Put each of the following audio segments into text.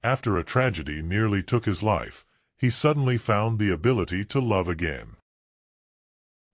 After a tragedy nearly took his life, he suddenly found the ability to love again.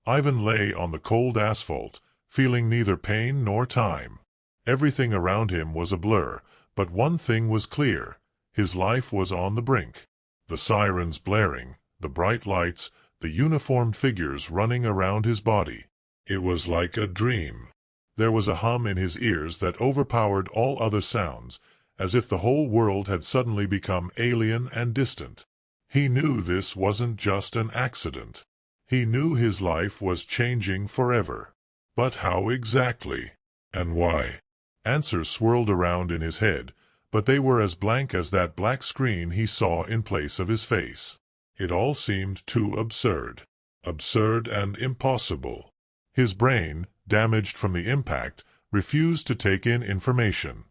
Ivan lay on the cold asphalt, feeling neither pain nor time. Everything around him was a blur, but one thing was clear: his life was on the brink. The sirens blaring, the bright lights, the uniformed figures running around his body. It was like a dream. There was a hum in his ears that overpowered all other sounds, as if the whole world had suddenly become alien and distant. He knew this wasn't just an accident. He knew his life was changing forever. But how exactly? And why? Answers swirled around in his head, but they were as blank as that black screen he saw in place of his face. It all seemed too absurd. Absurd and impossible. His brain, damaged from the impact, refused to take in information.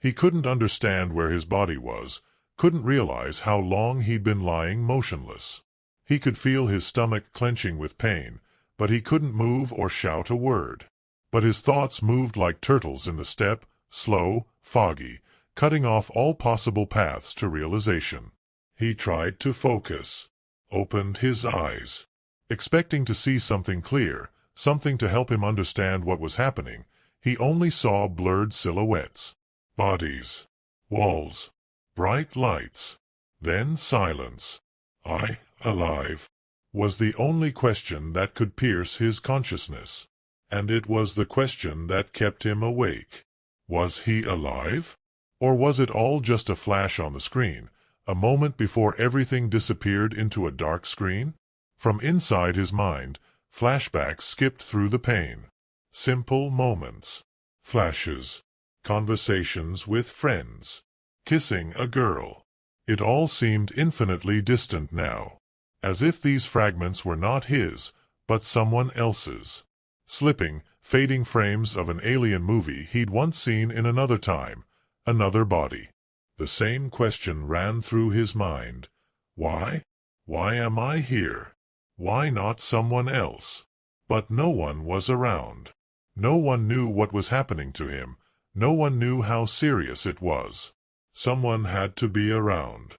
He couldn't understand where his body was, couldn't realize how long he'd been lying motionless. He could feel his stomach clenching with pain, but he couldn't move or shout a word. But his thoughts moved like turtles in the steppe, slow, foggy, cutting off all possible paths to realization. He tried to focus, opened his eyes, expecting to see something clear, something to help him understand what was happening. He only saw blurred silhouettes, bodies, walls, bright lights, then silence. "I alive?" was the only question that could pierce his consciousness. And it was the question that kept him awake. Was he alive? Or was it all just a flash on the screen, a moment before everything disappeared into a dark screen? From inside his mind, flashbacks skipped through the pain. Simple moments. Flashes. Conversations with friends. Kissing a girl. It all seemed infinitely distant now. As if these fragments were not his, but someone else's. Slipping, fading frames of an alien movie he'd once seen in another time, another body. The same question ran through his mind. Why? Why am I here? Why not someone else? But no one was around. No one knew what was happening to him. No one knew how serious it was. Someone had to be around.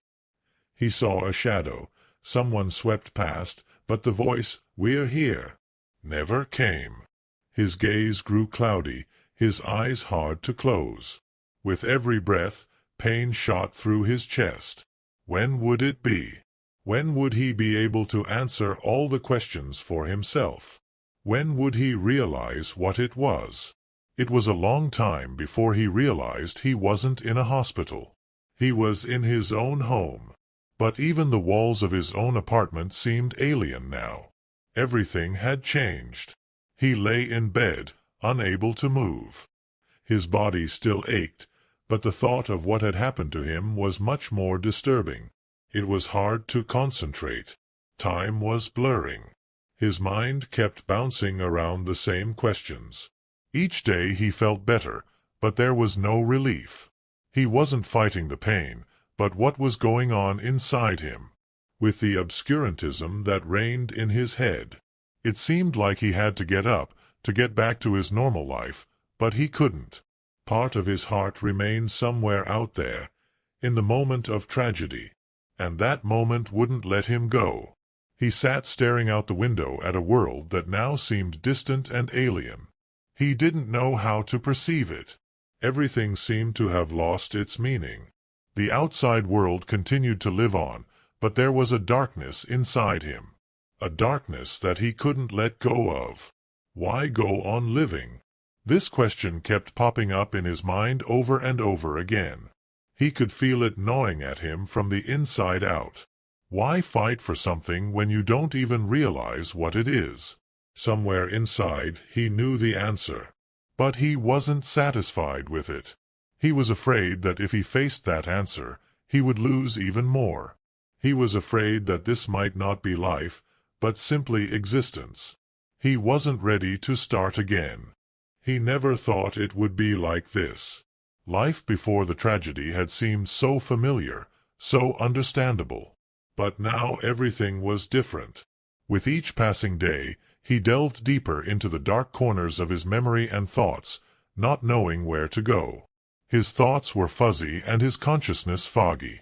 He saw a shadow. Someone swept past, but the voice, "We're here," never came. His gaze grew cloudy, his eyes hard to close. With every breath, pain shot through his chest. When would it be? When would he be able to answer all the questions for himself? When would he realize what it was? It was a long time before he realized he wasn't in a hospital. He was in his own home. But even the walls of his own apartment seemed alien now. Everything had changed. He lay in bed, unable to move. His body still ached, but the thought of what had happened to him was much more disturbing. It was hard to concentrate. Time was blurring. His mind kept bouncing around the same questions. Each day he felt better, but there was no relief. He wasn't fighting the pain, but what was going on inside him? With the obscurantism that reigned in his head. It seemed like he had to get up, to get back to his normal life, but he couldn't. Part of his heart remained somewhere out there, in the moment of tragedy. And that moment wouldn't let him go. He sat staring out the window at a world that now seemed distant and alien. He didn't know how to perceive it. Everything seemed to have lost its meaning. The outside world continued to live on, but there was a darkness inside him. A darkness that he couldn't let go of. Why go on living? This question kept popping up in his mind over and over again. He could feel it gnawing at him from the inside out. Why fight for something when you don't even realize what it is? Somewhere inside he knew the answer. But he wasn't satisfied with it. He was afraid that if he faced that answer, he would lose even more. He was afraid that this might not be life, but simply existence. He wasn't ready to start again. He never thought it would be like this. Life before the tragedy had seemed so familiar, so understandable. But now everything was different. With each passing day, he delved deeper into the dark corners of his memory and thoughts, not knowing where to go. His thoughts were fuzzy and his consciousness foggy.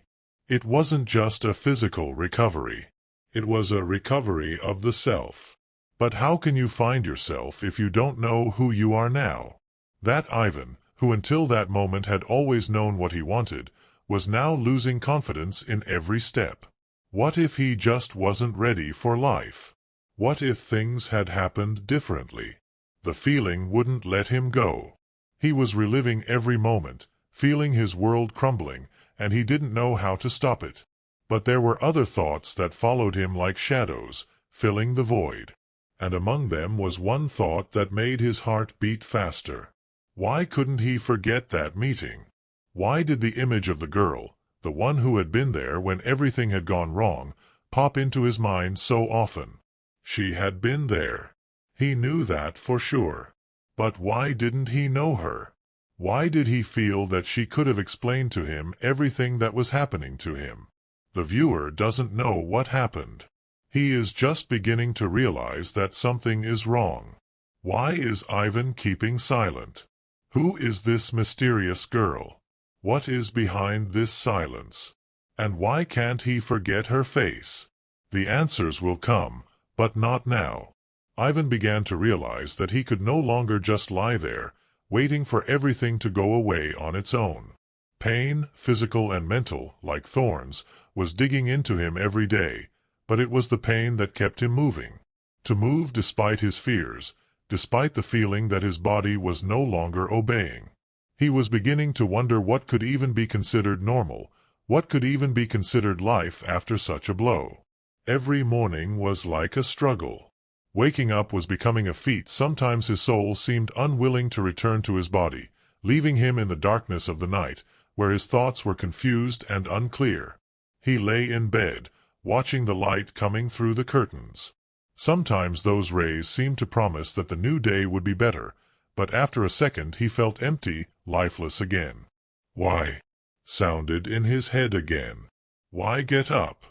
It wasn't just a physical recovery. It was a recovery of the self. But how can you find yourself if you don't know who you are now? That Ivan, who until that moment had always known what he wanted, was now losing confidence in every step. What if he just wasn't ready for life? What if things had happened differently? The feeling wouldn't let him go. He was reliving every moment, feeling his world crumbling, and he didn't know how to stop it. But there were other thoughts that followed him like shadows, filling the void. And among them was one thought that made his heart beat faster. Why couldn't he forget that meeting? Why did the image of the girl, the one who had been there when everything had gone wrong, pop into his mind so often? She had been there. He knew that for sure. But why didn't he know her? Why did he feel that she could have explained to him everything that was happening to him? The viewer doesn't know what happened. He is just beginning to realize that something is wrong. Why is Ivan keeping silent? Who is this mysterious girl? What is behind this silence? And why can't he forget her face? The answers will come, but not now. Ivan began to realize that he could no longer just lie there, waiting for everything to go away on its own. Pain, physical and mental, like thorns, was digging into him every day, but it was the pain that kept him moving. To move despite his fears, despite the feeling that his body was no longer obeying. He was beginning to wonder what could even be considered normal, what could even be considered life after such a blow. Every morning was like a struggle. Waking up was becoming a feat. Sometimes his soul seemed unwilling to return to his body, leaving him in the darkness of the night, where his thoughts were confused and unclear. He lay in bed, watching the light coming through the curtains. Sometimes those rays seemed to promise that the new day would be better, but after a second he felt empty, lifeless again. Why? Sounded in his head again. Why get up?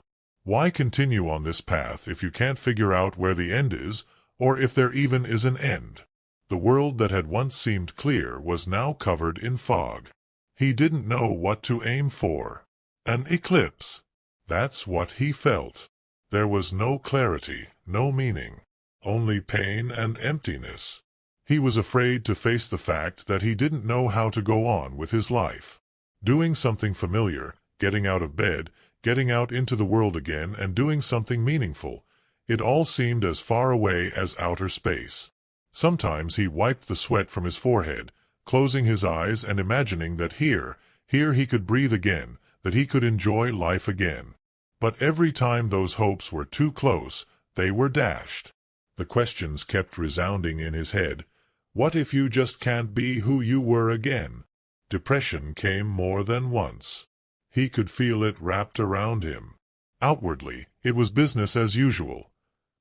Why continue on this path if you can't figure out where the end is, or if there even is an end? The world that had once seemed clear was now covered in fog. He didn't know what to aim for. An eclipse. That's what he felt. There was no clarity, no meaning, only pain and emptiness. He was afraid to face the fact that he didn't know how to go on with his life. Doing something familiar, getting out of bed, getting out into the world again and doing something meaningful, it all seemed as far away as outer space. Sometimes he wiped the sweat from his forehead, closing his eyes and imagining that here he could breathe again, that he could enjoy life again. But every time those hopes were too close, they were dashed. The questions kept resounding in his head. What if you just can't be who you were again? Depression came more than once. He could feel it wrapped around him. Outwardly, it was business as usual.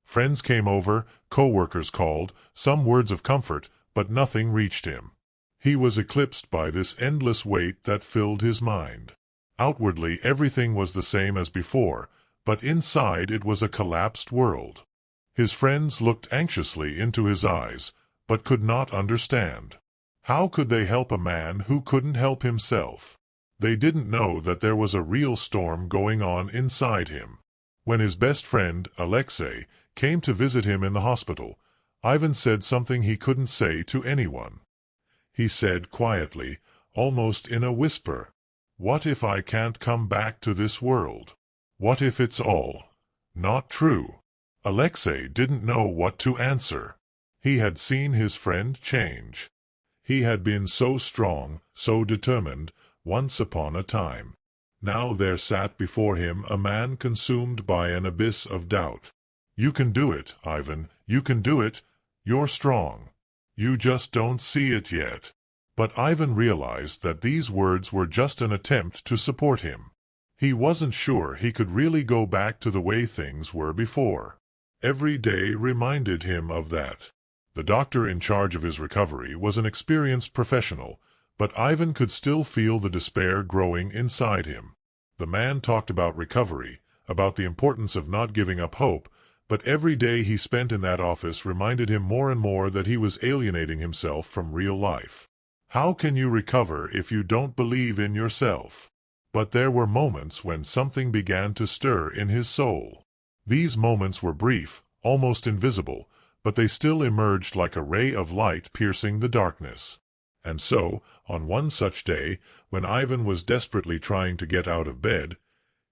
Friends came over, co-workers called, some words of comfort, but nothing reached him. He was eclipsed by this endless weight that filled his mind. Outwardly everything was the same as before, but inside it was a collapsed world. His friends looked anxiously into his eyes, but could not understand. How could they help a man who couldn't help himself? They didn't know that there was a real storm going on inside him. When his best friend, Alexei, came to visit him in the hospital, Ivan said something he couldn't say to anyone. He said quietly, almost in a whisper, "What if I can't come back to this world? What if it's all not true?" Alexei didn't know what to answer. He had seen his friend change. He had been so strong, so determined, once upon a time. Now there sat before him a man consumed by an abyss of doubt. "You can do it, Ivan, you can do it. You're strong. You just don't see it yet." But Ivan realized that these words were just an attempt to support him. He wasn't sure he could really go back to the way things were before. Every day reminded him of that. The doctor in charge of his recovery was an experienced professional, but Ivan could still feel the despair growing inside him. The man talked about recovery, about the importance of not giving up hope, but every day he spent in that office reminded him more and more that he was alienating himself from real life. How can you recover if you don't believe in yourself? But there were moments when something began to stir in his soul. These moments were brief, almost invisible, but they still emerged like a ray of light piercing the darkness. And so, on one such day, when Ivan was desperately trying to get out of bed,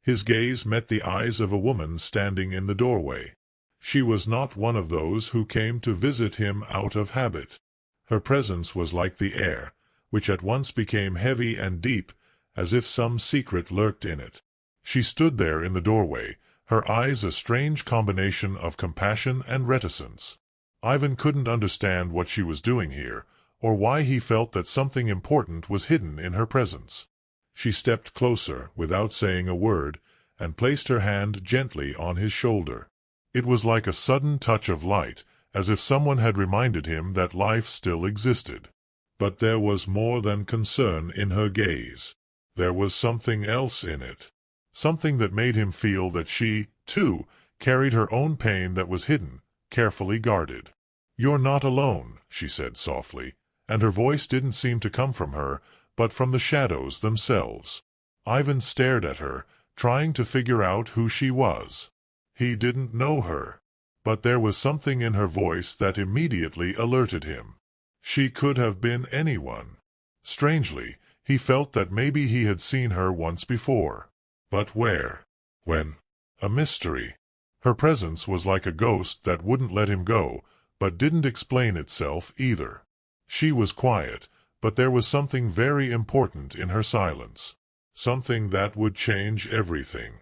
his gaze met the eyes of a woman standing in the doorway. She was not one of those who came to visit him out of habit. Her presence was like the air, which at once became heavy and deep, as if some secret lurked in it. She stood there in the doorway, her eyes a strange combination of compassion and reticence. Ivan couldn't understand what she was doing here, or why he felt that something important was hidden in her presence. She stepped closer, without saying a word, and placed her hand gently on his shoulder. It was like a sudden touch of light, as if someone had reminded him that life still existed. But there was more than concern in her gaze. There was something else in it. Something that made him feel that she, too, carried her own pain that was hidden, carefully guarded. "You're not alone," she said softly, and her voice didn't seem to come from her, but from the shadows themselves. Ivan stared at her, trying to figure out who she was. He didn't know her, but there was something in her voice that immediately alerted him. She could have been anyone. Strangely, he felt that maybe he had seen her once before. But where? When? A mystery. Her presence was like a ghost that wouldn't let him go, but didn't explain itself either. She was quiet, but there was something very important in her silence. Something that would change everything.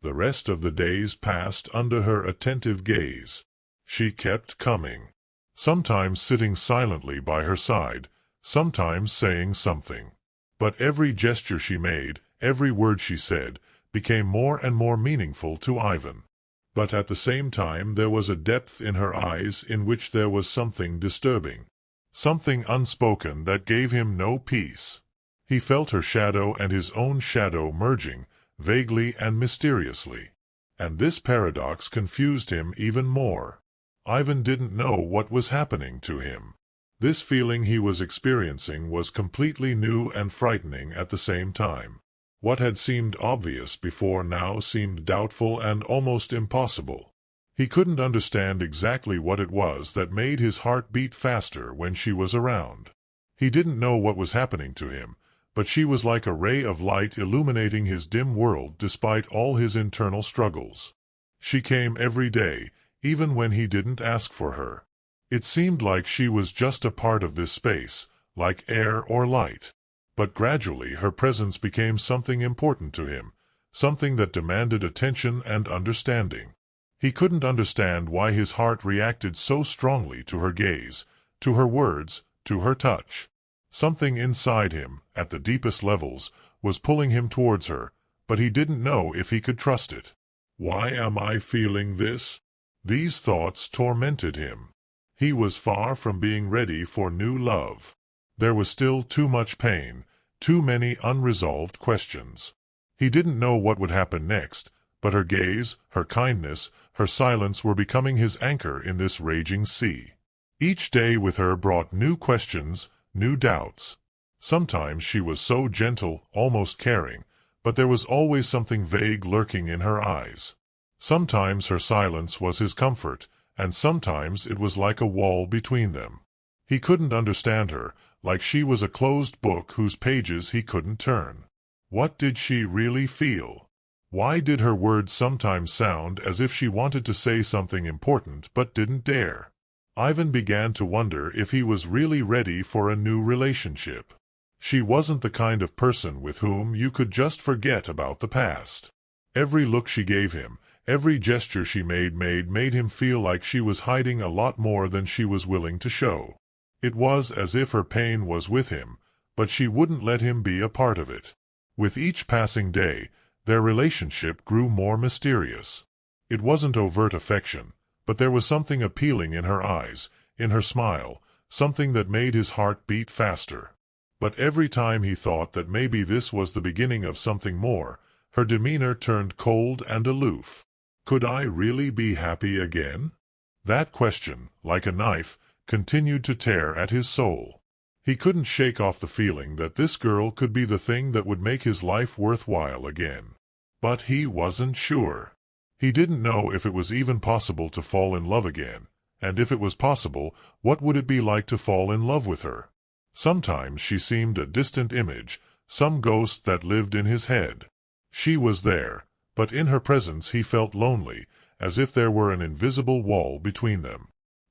The rest of the days passed under her attentive gaze. She kept coming. Sometimes sitting silently by her side, sometimes saying something. But every gesture she made, every word she said, became more and more meaningful to Ivan. But at the same time there was a depth in her eyes in which there was something disturbing. Something unspoken that gave him no peace. He felt her shadow and his own shadow merging, vaguely and mysteriously. And this paradox confused him even more. Ivan didn't know what was happening to him. This feeling he was experiencing was completely new and frightening at the same time. What had seemed obvious before now seemed doubtful and almost impossible. He couldn't understand exactly what it was that made his heart beat faster when she was around. He didn't know what was happening to him, but she was like a ray of light illuminating his dim world despite all his internal struggles. She came every day, even when he didn't ask for her. It seemed like she was just a part of this space, like air or light. But gradually her presence became something important to him, something that demanded attention and understanding. He couldn't understand why his heart reacted so strongly to her gaze, to her words, to her touch. Something inside him, at the deepest levels, was pulling him towards her, but he didn't know if he could trust it. Why am I feeling this? These thoughts tormented him. He was far from being ready for new love. There was still too much pain, too many unresolved questions. He didn't know what would happen next, but her gaze, her kindness, her silence were becoming his anchor in this raging sea. Each day with her brought new questions, new doubts. Sometimes she was so gentle, almost caring, but there was always something vague lurking in her eyes. Sometimes her silence was his comfort, and sometimes it was like a wall between them. He couldn't understand her, like she was a closed book whose pages he couldn't turn. What did she really feel? Why did her words sometimes sound as if she wanted to say something important but didn't dare? Ivan began to wonder if he was really ready for a new relationship. She wasn't the kind of person with whom you could just forget about the past. Every look she gave him, every gesture she made him feel like she was hiding a lot more than she was willing to show. It was as if her pain was with him, but she wouldn't let him be a part of it. With each passing day, their relationship grew more mysterious. It wasn't overt affection, but there was something appealing in her eyes, in her smile, something that made his heart beat faster. But every time he thought that maybe this was the beginning of something more, her demeanor turned cold and aloof. Could I really be happy again? That question, like a knife, continued to tear at his soul. He couldn't shake off the feeling that this girl could be the thing that would make his life worthwhile again. But he wasn't sure. He didn't know if it was even possible to fall in love again, and if it was possible, what would it be like to fall in love with her? Sometimes she seemed a distant image, some ghost that lived in his head. She was there, but in her presence he felt lonely, as if there were an invisible wall between them.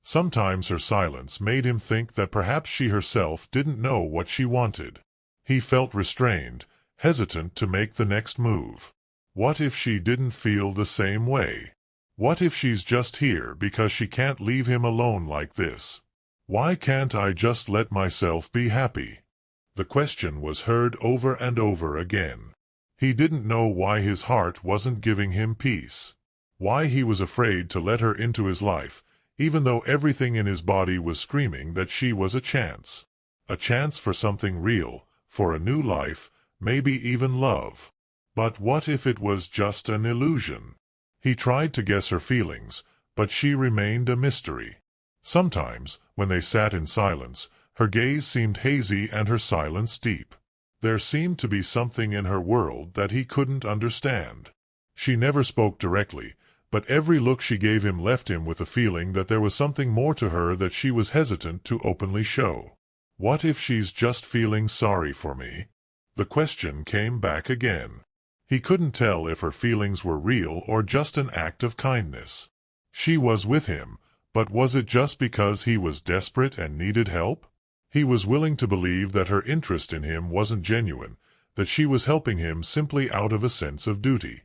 Sometimes her silence made him think that perhaps she herself didn't know what she wanted. He felt restrained, hesitant to make the next move. What if she didn't feel the same way? What if she's just here because she can't leave him alone like this? Why can't I just let myself be happy? The question was heard over and over again. He didn't know why his heart wasn't giving him peace. Why he was afraid to let her into his life, even though everything in his body was screaming that she was a chance. A chance for something real, for a new life, maybe even love. But what if it was just an illusion? He tried to guess her feelings, but she remained a mystery. Sometimes, when they sat in silence, her gaze seemed hazy and her silence deep. There seemed to be something in her world that he couldn't understand. She never spoke directly, but every look she gave him left him with a feeling that there was something more to her that she was hesitant to openly show. What if she's just feeling sorry for me? The question came back again. He couldn't tell if her feelings were real or just an act of kindness. She was with him, but was it just because he was desperate and needed help? He was willing to believe that her interest in him wasn't genuine, that she was helping him simply out of a sense of duty.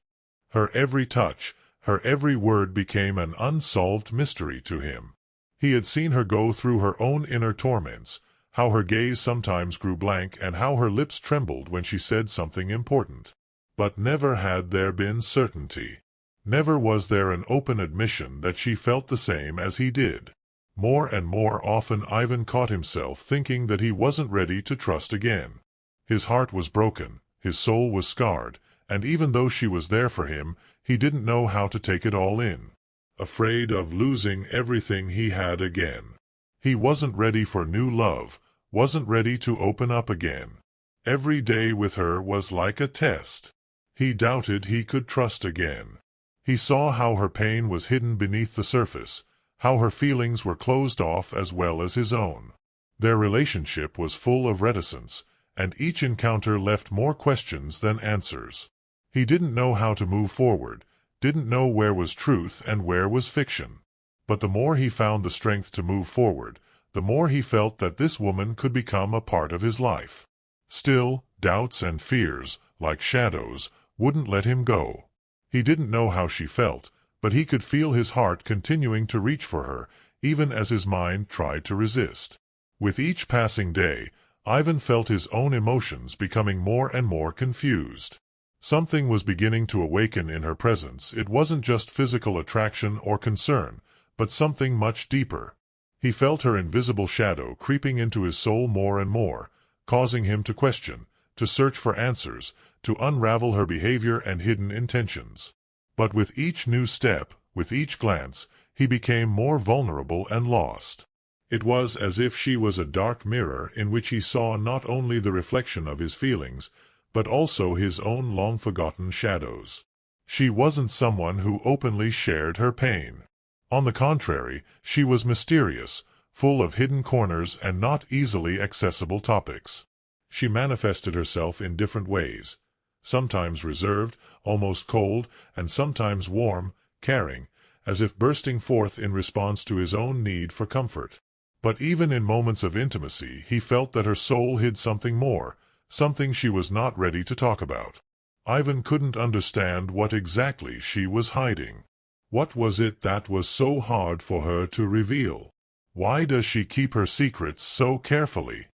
Her every touch, her every word became an unsolved mystery to him. He had seen her go through her own inner torments, how her gaze sometimes grew blank and how her lips trembled when she said something important. But never had there been certainty. Never was there an open admission that she felt the same as he did. More and more often Ivan caught himself thinking that he wasn't ready to trust again. His heart was broken, his soul was scarred, and even though she was there for him, he didn't know how to take it all in. Afraid of losing everything he had again. He wasn't ready for new love, wasn't ready to open up again. Every day with her was like a test. He doubted he could trust again. He saw how her pain was hidden beneath the surface, how her feelings were closed off as well as his own. Their relationship was full of reticence, and each encounter left more questions than answers. He didn't know how to move forward, didn't know where was truth and where was fiction. But the more he found the strength to move forward, the more he felt that this woman could become a part of his life. Still, doubts and fears, like shadows, wouldn't let him go. He didn't know how she felt, but he could feel his heart continuing to reach for her, even as his mind tried to resist. With each passing day, Ivan felt his own emotions becoming more and more confused. Something was beginning to awaken in her presence. It wasn't just physical attraction or concern, but something much deeper. He felt her invisible shadow creeping into his soul more and more, causing him to question, to search for answers, to unravel her behavior and hidden intentions. But with each new step, with each glance, he became more vulnerable and lost. It was as if she was a dark mirror in which he saw not only the reflection of his feelings, but also his own long-forgotten shadows. She wasn't someone who openly shared her pain. On the contrary, she was mysterious, full of hidden corners and not easily accessible topics. She manifested herself in different ways, sometimes reserved, almost cold, and sometimes warm, caring, as if bursting forth in response to his own need for comfort. But even in moments of intimacy he felt that her soul hid something more, something she was not ready to talk about. Ivan couldn't understand what exactly she was hiding. What was it that was so hard for her to reveal? Why does she keep her secrets so carefully?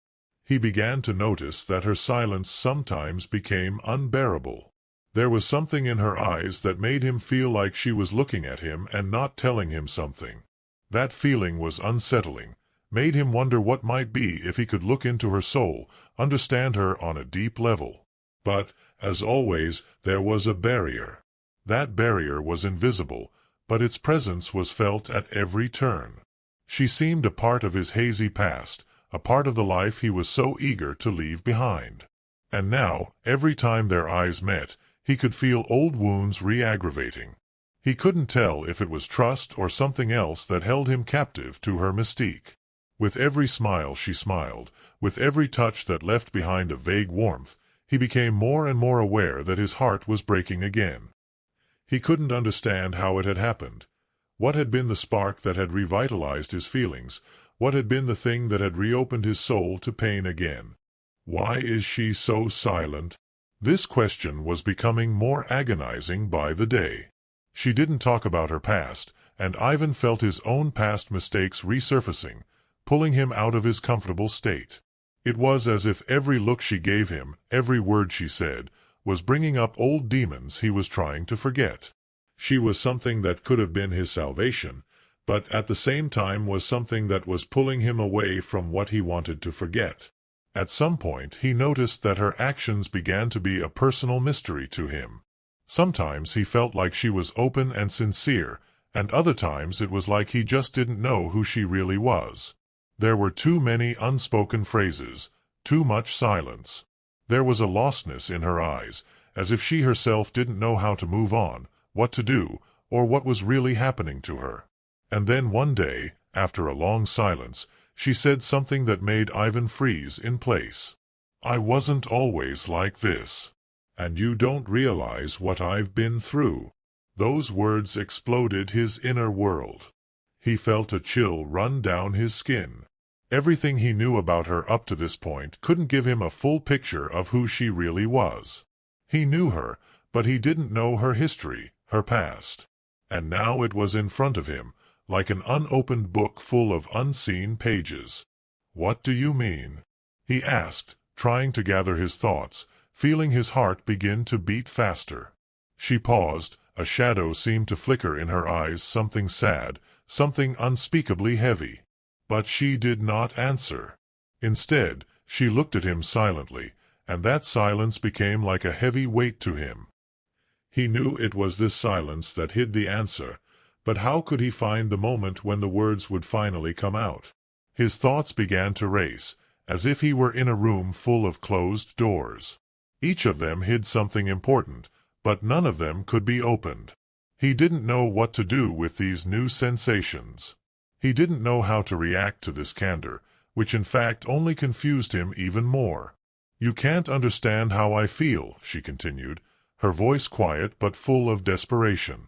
He began to notice that her silence sometimes became unbearable. There was something in her eyes that made him feel like she was looking at him and not telling him something. That feeling was unsettling, made him wonder what might be if he could look into her soul, understand her on a deep level. But, as always, there was a barrier. That barrier was invisible, but its presence was felt at every turn. She seemed a part of his hazy past, a part of the life he was so eager to leave behind. And now, every time their eyes met, he could feel old wounds re-aggravating. He couldn't tell if it was trust or something else that held him captive to her mystique. With every smile she smiled, with every touch that left behind a vague warmth, he became more and more aware that his heart was breaking again. He couldn't understand how it had happened. What had been the spark that had revitalized his feelings? What had been the thing that had reopened his soul to pain again? Why is she so silent? This question was becoming more agonizing by the day. She didn't talk about her past, and Ivan felt his own past mistakes resurfacing, pulling him out of his comfortable state. It was as if every look she gave him, every word she said, was bringing up old demons he was trying to forget. She was something that could have been his salvation, but at the same time was something that was pulling him away from what he wanted to forget. At some point he noticed that her actions began to be a personal mystery to him. Sometimes he felt like she was open and sincere, and other times it was like he just didn't know who she really was. There were too many unspoken phrases, too much silence. There was a lostness in her eyes, as if she herself didn't know how to move on, what to do, or what was really happening to her. And then one day, after a long silence, she said something that made Ivan freeze in place. "I wasn't always like this. And you don't realize what I've been through." Those words exploded his inner world. He felt a chill run down his skin. Everything he knew about her up to this point couldn't give him a full picture of who she really was. He knew her, but he didn't know her history, her past. And now it was in front of him, like an unopened book full of unseen pages. "What do you mean?" he asked, trying to gather his thoughts, feeling his heart begin to beat faster. She paused, a shadow seemed to flicker in her eyes, something sad, something unspeakably heavy. But she did not answer. Instead, she looked at him silently, and that silence became like a heavy weight to him. He knew it was this silence that hid the answer, but how could he find the moment when the words would finally come out? His thoughts began to race, as if he were in a room full of closed doors. Each of them hid something important, but none of them could be opened. He didn't know what to do with these new sensations. He didn't know how to react to this candor, which in fact only confused him even more. "You can't understand how I feel," she continued, her voice quiet but full of desperation.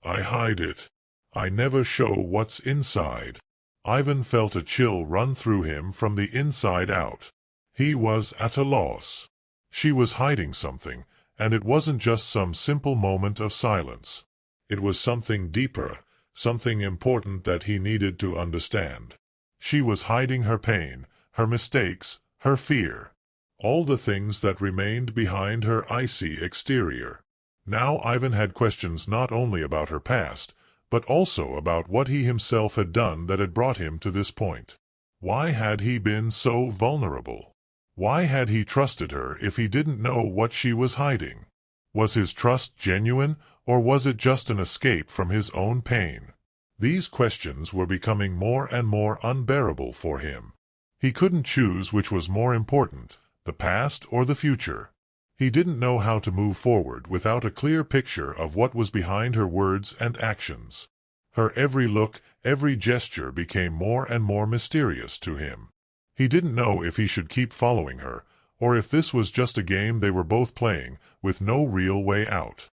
"I hide it. I never show what's inside." Ivan felt a chill run through him from the inside out. He was at a loss. She was hiding something, and it wasn't just some simple moment of silence. It was something deeper, something important that he needed to understand. She was hiding her pain, her mistakes, her fear. All the things that remained behind her icy exterior. Now Ivan had questions not only about her past, but also about what he himself had done that had brought him to this point. Why had he been so vulnerable? Why had he trusted her if he didn't know what she was hiding? Was his trust genuine, or was it just an escape from his own pain? These questions were becoming more and more unbearable for him. He couldn't choose which was more important, the past or the future. He didn't know how to move forward without a clear picture of what was behind her words and actions. Her every look, every gesture became more and more mysterious to him. He didn't know if he should keep following her, or if this was just a game they were both playing, with no real way out.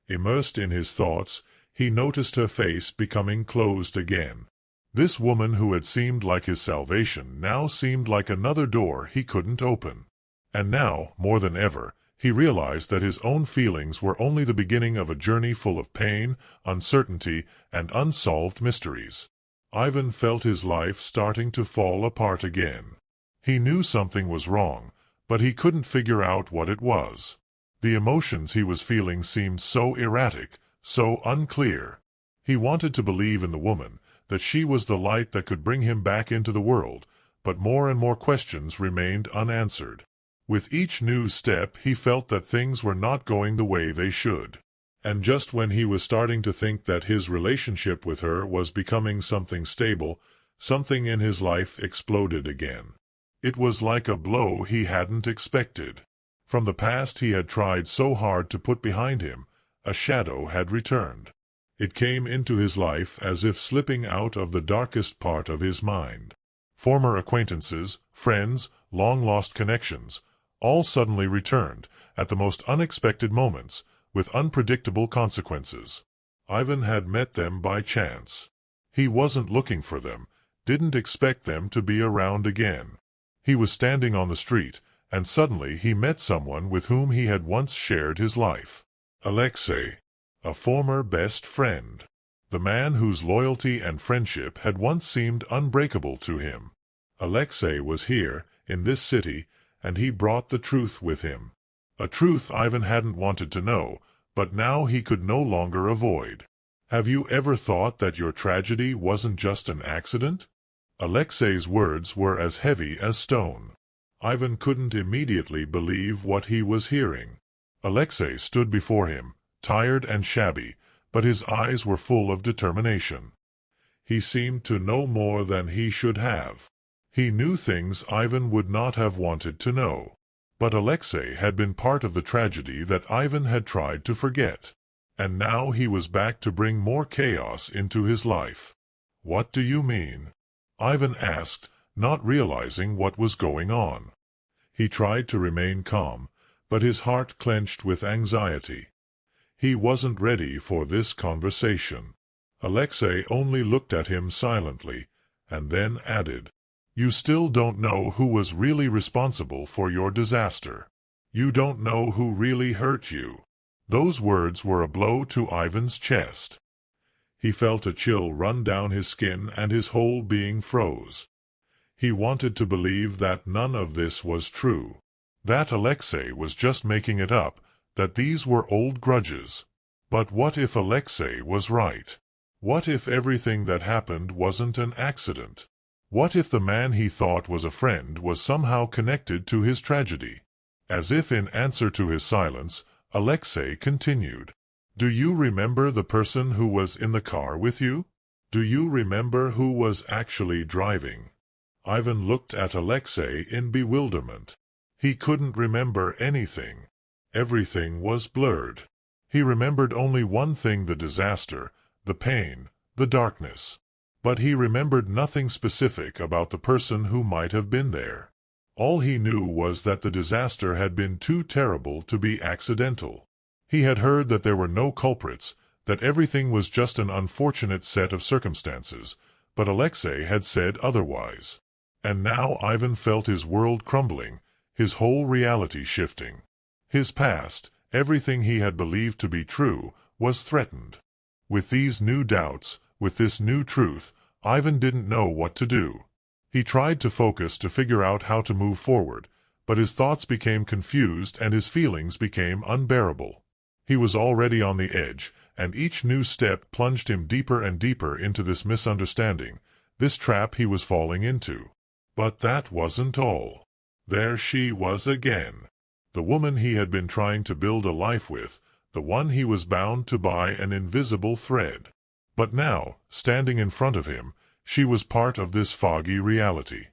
Immersed in his thoughts, he noticed her face becoming closed again. This woman who had seemed like his salvation now seemed like another door he couldn't open. And now, more than ever, he realized that his own feelings were only the beginning of a journey full of pain, uncertainty, and unsolved mysteries. Ivan felt his life starting to fall apart again. He knew something was wrong, but he couldn't figure out what it was. The emotions he was feeling seemed so erratic, so unclear. He wanted to believe in the woman, that she was the light that could bring him back into the world, but more and more questions remained unanswered. With each new step he felt that things were not going the way they should. And just when he was starting to think that his relationship with her was becoming something stable, something in his life exploded again. It was like a blow he hadn't expected. From the past he had tried so hard to put behind him, a shadow had returned. It came into his life as if slipping out of the darkest part of his mind. Former acquaintances, friends, long-lost connections, all suddenly returned, at the most unexpected moments, with unpredictable consequences. Ivan had met them by chance. He wasn't looking for them, didn't expect them to be around again. He was standing on the street, and suddenly he met someone with whom he had once shared his life. Alexei, a former best friend. The man whose loyalty and friendship had once seemed unbreakable to him. Alexei was here, in this city, and he brought the truth with him. A truth Ivan hadn't wanted to know, but now he could no longer avoid. Have you ever thought that your tragedy wasn't just an accident? Alexei's words were as heavy as stone. Ivan couldn't immediately believe what he was hearing. Alexei stood before him, tired and shabby, but his eyes were full of determination. He seemed to know more than he should have. He knew things Ivan would not have wanted to know. But Alexei had been part of the tragedy that Ivan had tried to forget. And now he was back to bring more chaos into his life. What do you mean? Ivan asked, not realizing what was going on. He tried to remain calm, but his heart clenched with anxiety. He wasn't ready for this conversation. Alexei only looked at him silently, and then added, "You still don't know who was really responsible for your disaster. You don't know who really hurt you." Those words were a blow to Ivan's chest. He felt a chill run down his skin and his whole being froze. He wanted to believe that none of this was true, that Alexei was just making it up, that these were old grudges. But what if Alexei was right? What if everything that happened wasn't an accident? What if the man he thought was a friend was somehow connected to his tragedy? As if in answer to his silence, Alexei continued, "Do you remember the person who was in the car with you? Do you remember who was actually driving?" Ivan looked at Alexei in bewilderment. He couldn't remember anything. Everything was blurred. He remembered only one thing: the disaster, the pain, the darkness. But he remembered nothing specific about the person who might have been there. All he knew was that the disaster had been too terrible to be accidental. He had heard that there were no culprits, that everything was just an unfortunate set of circumstances, but Alexei had said otherwise. And now Ivan felt his world crumbling, his whole reality shifting. His past, everything he had believed to be true, was threatened. With these new doubts, with this new truth, Ivan didn't know what to do. He tried to focus to figure out how to move forward, but his thoughts became confused and his feelings became unbearable. He was already on the edge, and each new step plunged him deeper and deeper into this misunderstanding, this trap he was falling into. But that wasn't all. There she was again. The woman he had been trying to build a life with, the one he was bound to by an invisible thread. But now, standing in front of him, she was part of this foggy reality.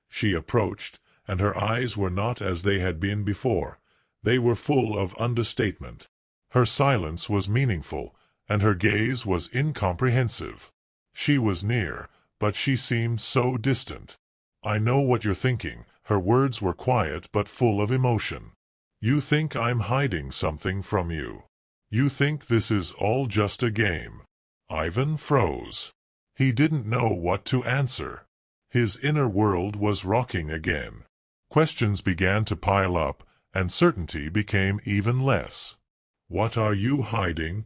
She approached, and her eyes were not as they had been before. They were full of understatement. Her silence was meaningful, and her gaze was incomprehensive. She was near, but she seemed so distant. "I know what you're thinking." Her words were quiet but full of emotion. "You think I'm hiding something from you. You think this is all just a game." Ivan froze. He didn't know what to answer. His inner world was rocking again. Questions began to pile up, and certainty became even less. "What are you hiding?"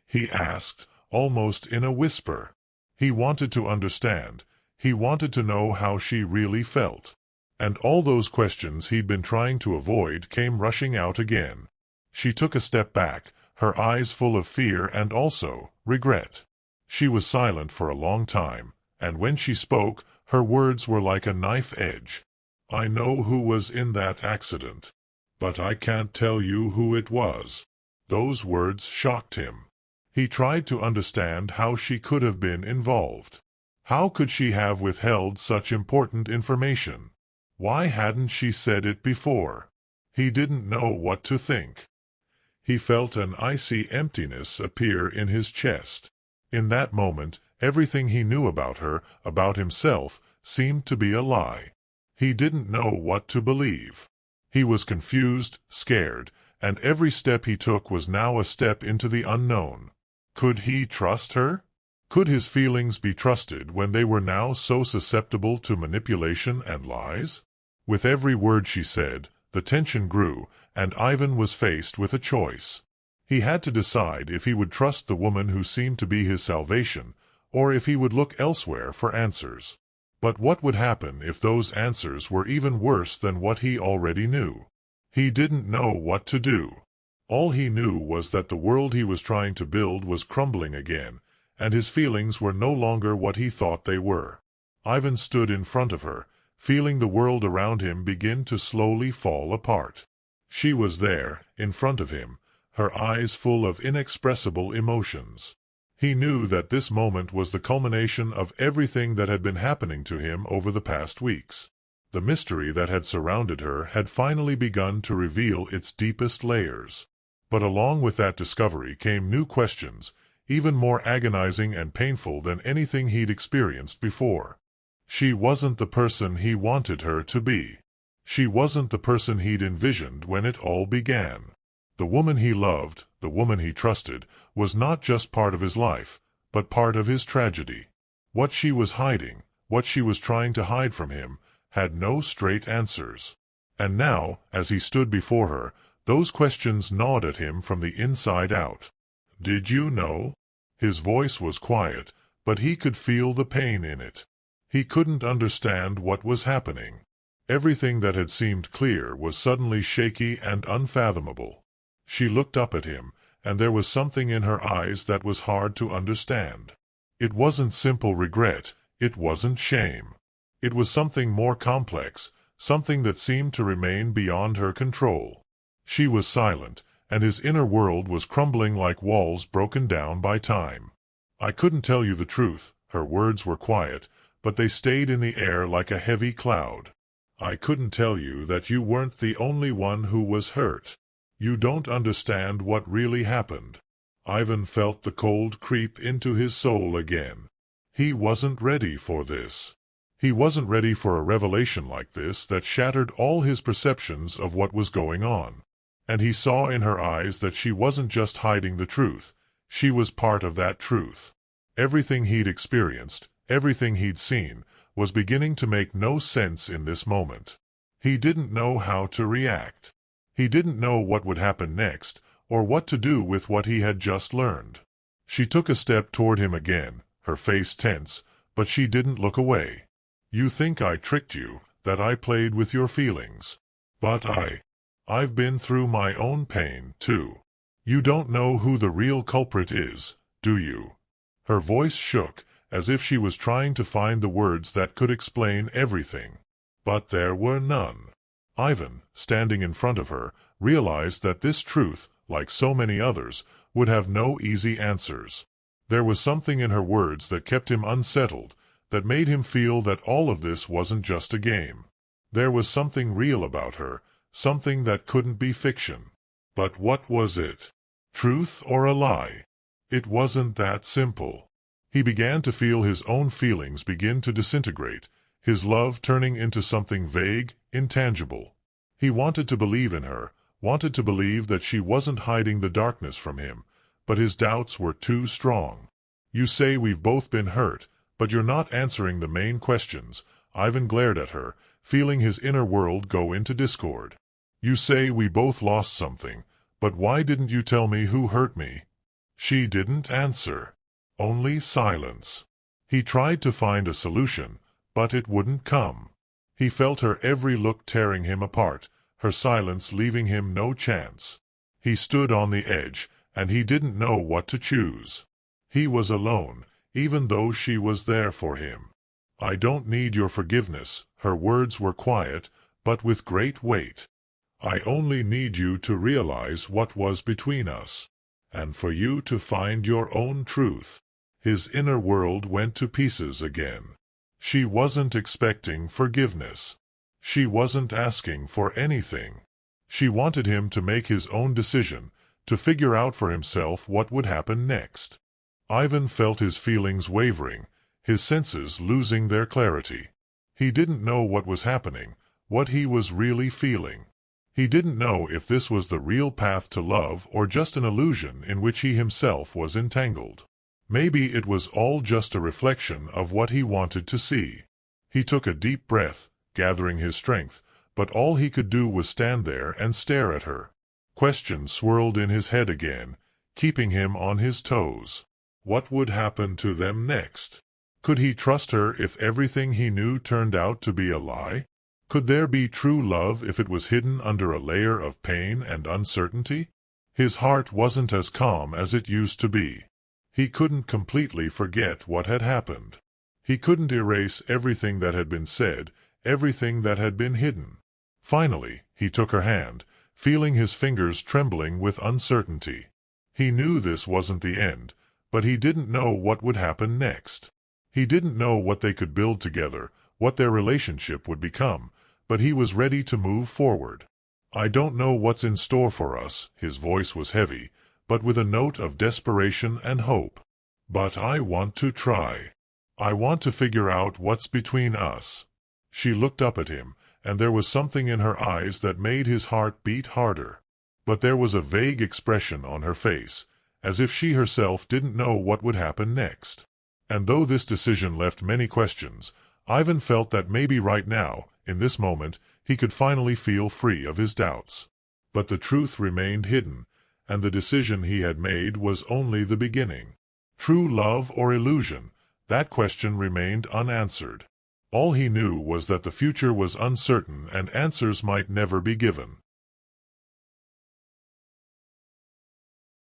he asked, almost in a whisper. He wanted to understand. He wanted to know how she really felt. And all those questions he'd been trying to avoid came rushing out again. She took a step back, her eyes full of fear and also regret. She was silent for a long time, and when she spoke, her words were like a knife edge. "I know who was in that accident, but I can't tell you who it was." Those words shocked him. He tried to understand how she could have been involved. How could she have withheld such important information? Why hadn't she said it before? He didn't know what to think. He felt an icy emptiness appear in his chest. In that moment, everything he knew about her, about himself, seemed to be a lie. He didn't know what to believe. He was confused, scared, and every step he took was now a step into the unknown. Could he trust her? Could his feelings be trusted when they were now so susceptible to manipulation and lies? With every word she said, the tension grew, and Ivan was faced with a choice. He had to decide if he would trust the woman who seemed to be his salvation, or if he would look elsewhere for answers. But what would happen if those answers were even worse than what he already knew? He didn't know what to do. All he knew was that the world he was trying to build was crumbling again, and his feelings were no longer what he thought they were. Ivan stood in front of her, feeling the world around him begin to slowly fall apart. She was there, in front of him, her eyes full of inexpressible emotions. He knew that this moment was the culmination of everything that had been happening to him over the past weeks. The mystery that had surrounded her had finally begun to reveal its deepest layers. But along with that discovery came new questions, even more agonizing and painful than anything he'd experienced before. She wasn't the person he wanted her to be. She wasn't the person he'd envisioned when it all began. The woman he loved, the woman he trusted, was not just part of his life, but part of his tragedy. What she was hiding, what she was trying to hide from him, had no straight answers. And now, as he stood before her, those questions gnawed at him from the inside out. "Did you know?" His voice was quiet, but he could feel the pain in it. He couldn't understand what was happening. Everything that had seemed clear was suddenly shaky and unfathomable. She looked up at him, and there was something in her eyes that was hard to understand. It wasn't simple regret, it wasn't shame. It was something more complex, something that seemed to remain beyond her control. She was silent, and his inner world was crumbling like walls broken down by time. "I couldn't tell you the truth," her words were quiet, but they stayed in the air like a heavy cloud. "I couldn't tell you that you weren't the only one who was hurt. You don't understand what really happened." Ivan felt the cold creep into his soul again. He wasn't ready for this. He wasn't ready for a revelation like this that shattered all his perceptions of what was going on. And he saw in her eyes that she wasn't just hiding the truth, she was part of that truth. Everything he'd experienced, everything he'd seen, was beginning to make no sense in this moment. He didn't know how to react. He didn't know what would happen next, or what to do with what he had just learned. She took a step toward him again, her face tense, but she didn't look away. "You think I tricked you, that I played with your feelings. But I've been through my own pain, too. You don't know who the real culprit is, do you?" Her voice shook, as if she was trying to find the words that could explain everything. But there were none. Ivan, standing in front of her, realized that this truth, like so many others, would have no easy answers. There was something in her words that kept him unsettled, that made him feel that all of this wasn't just a game. There was something real about her, something that couldn't be fiction. But what was it? Truth or a lie? It wasn't that simple. He began to feel his own feelings begin to disintegrate, his love turning into something vague, intangible. He wanted to believe in her, wanted to believe that she wasn't hiding the darkness from him, but his doubts were too strong. "You say we've both been hurt, but you're not answering the main questions." Ivan glared at her, feeling his inner world go into discord. "You say we both lost something, but why didn't you tell me who hurt me?" She didn't answer. Only silence. He tried to find a solution, but it wouldn't come. He felt her every look tearing him apart, her silence leaving him no chance. He stood on the edge, and he didn't know what to choose. He was alone, even though she was there for him. "I don't need your forgiveness," her words were quiet, but with great weight. "I only need you to realize what was between us, and for you to find your own truth." His inner world went to pieces again. She wasn't expecting forgiveness. She wasn't asking for anything. She wanted him to make his own decision, to figure out for himself what would happen next. Ivan felt his feelings wavering, his senses losing their clarity. He didn't know what was happening, what he was really feeling. He didn't know if this was the real path to love or just an illusion in which he himself was entangled. Maybe it was all just a reflection of what he wanted to see. He took a deep breath, gathering his strength, but all he could do was stand there and stare at her. Questions swirled in his head again, keeping him on his toes. What would happen to them next? Could he trust her if everything he knew turned out to be a lie? Could there be true love if it was hidden under a layer of pain and uncertainty? His heart wasn't as calm as it used to be. He couldn't completely forget what had happened. He couldn't erase everything that had been said, everything that had been hidden. Finally, he took her hand, feeling his fingers trembling with uncertainty. He knew this wasn't the end, but he didn't know what would happen next. He didn't know what they could build together, what their relationship would become, but he was ready to move forward. I don't know what's in store for us, his voice was heavy, but with a note of desperation and hope. But I want to try. I want to figure out what's between us. She looked up at him, and there was something in her eyes that made his heart beat harder. But there was a vague expression on her face, as if she herself didn't know what would happen next. And though this decision left many questions, Ivan felt that maybe right now, in this moment, he could finally feel free of his doubts. But the truth remained hidden, and the decision he had made was only the beginning. True love or illusion? That question remained unanswered. All he knew was that the future was uncertain and answers might never be given.